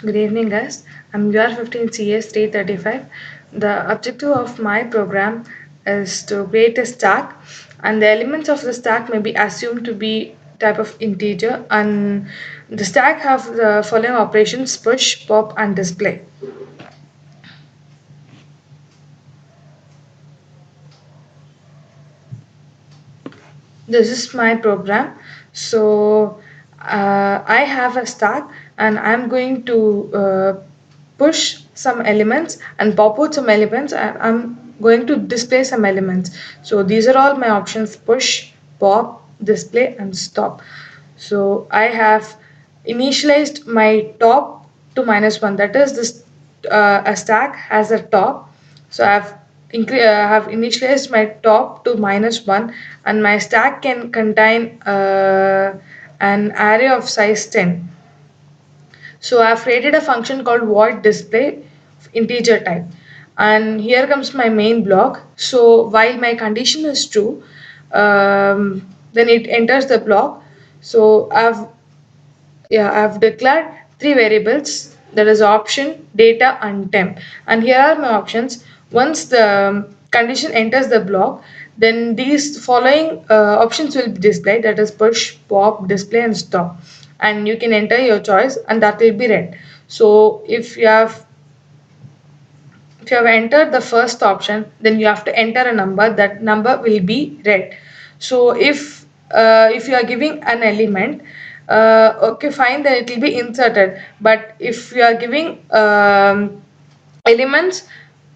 Good evening, guys. I'm Ur15Cs335. The objective of my program is to create a stack, and the elements of the stack may be assumed to be type of integer, and the stack have the following operations: push, pop, and display. This is my program. So I have a stack, and I'm going to push some elements and pop out some elements, and I'm going to display some elements. So these are all my options: push, pop, display, and stop. So I have initialized my top to -1. That is, this a stack has a top. So have initialized my top to -1, and my stack can contain an array of size 10. So I've created a function called void display integer type. And here comes my main block. So while my condition is true, then it enters the block. So I've declared three variables, that is option, data, and temp. And here are my options. Once the condition enters the block, then these following options will be displayed, that is push, pop, display, and stop. And you can enter your choice, and that will be read. So if you have entered the first option, then you have to enter a number. That number will be read. So if you are giving an element, okay, fine, then it will be inserted. But if you are giving elements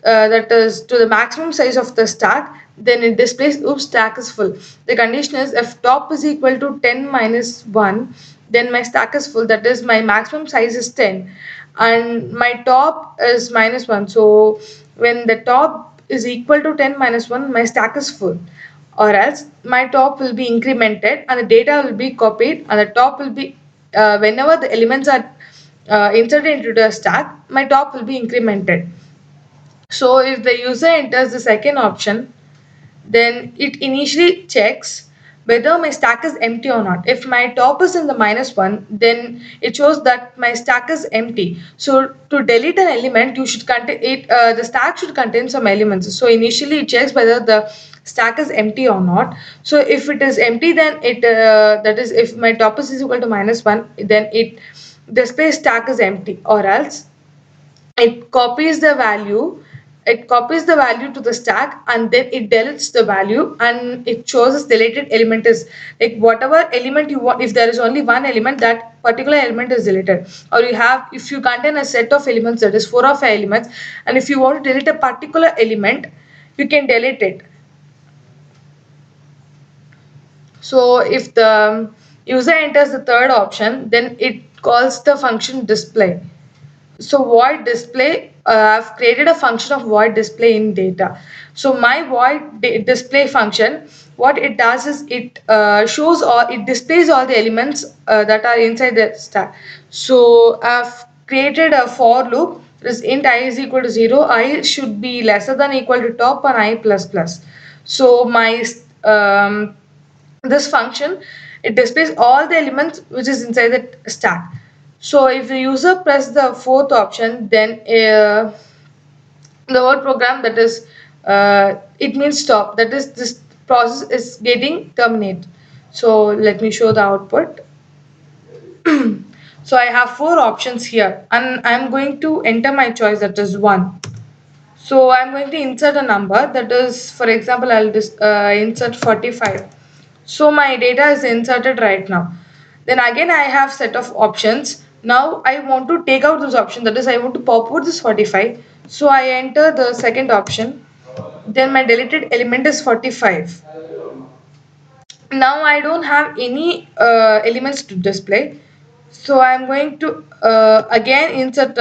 that is to the maximum size of the stack, then it displays oops, stack is full. The condition is if top is equal to 10 minus 1, then my stack is full, that is my maximum size is 10 and my top is -1. So when the top is equal to 10 minus 1, my stack is full, or else my top will be incremented and the data will be copied, and the top will be whenever the elements are inserted into the stack, my top will be incremented. So if the user enters the second option, then it initially checks whether my stack is empty or not. If my top is in the -1, then it shows that my stack is empty. So to delete an element, you should contain it. The stack should contain some elements. So initially it checks whether the stack is empty or not. So if it is empty, then that is, if my top is equal to -1, then it displays stack is empty, or else it copies the value to the stack, and then it deletes the value, and it shows as deleted element is like whatever element you want. If there is only one element, that particular element is deleted. Or if you contain a set of elements, that is 4 or 5 elements, and if you want to delete a particular element, you can delete it. So if the user enters the third option, then it calls the function display. So void display, I've created a function of void display in data. So my void display function, what it does is it displays all the elements that are inside the stack. So I've created a for loop. This int I is equal to 0, I should be lesser than equal to top, and I plus plus. So my this function, it displays all the elements which is inside the stack. So if the user press the fourth option, then the whole program, that is it means stop, that is this process is getting terminated. So let me show the output. So I have 4 options here, and I'm going to enter my choice, that is 1. So I'm going to insert a number, that is, for example, I'll insert 45. So my data is inserted right now. Then again I have set of options. Now I want to take out this option, that is I want to pop out this 45. So I enter the second option. Then my deleted element is 45. Now I don't have any elements to display. So I'm going to again insert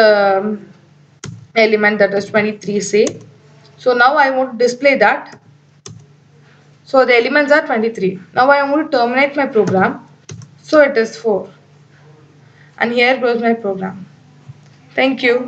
element, that is 23, say. So now I want to display that. So the elements are 23. Now I want to terminate my program. So it is 4. And here goes my program. Thank you.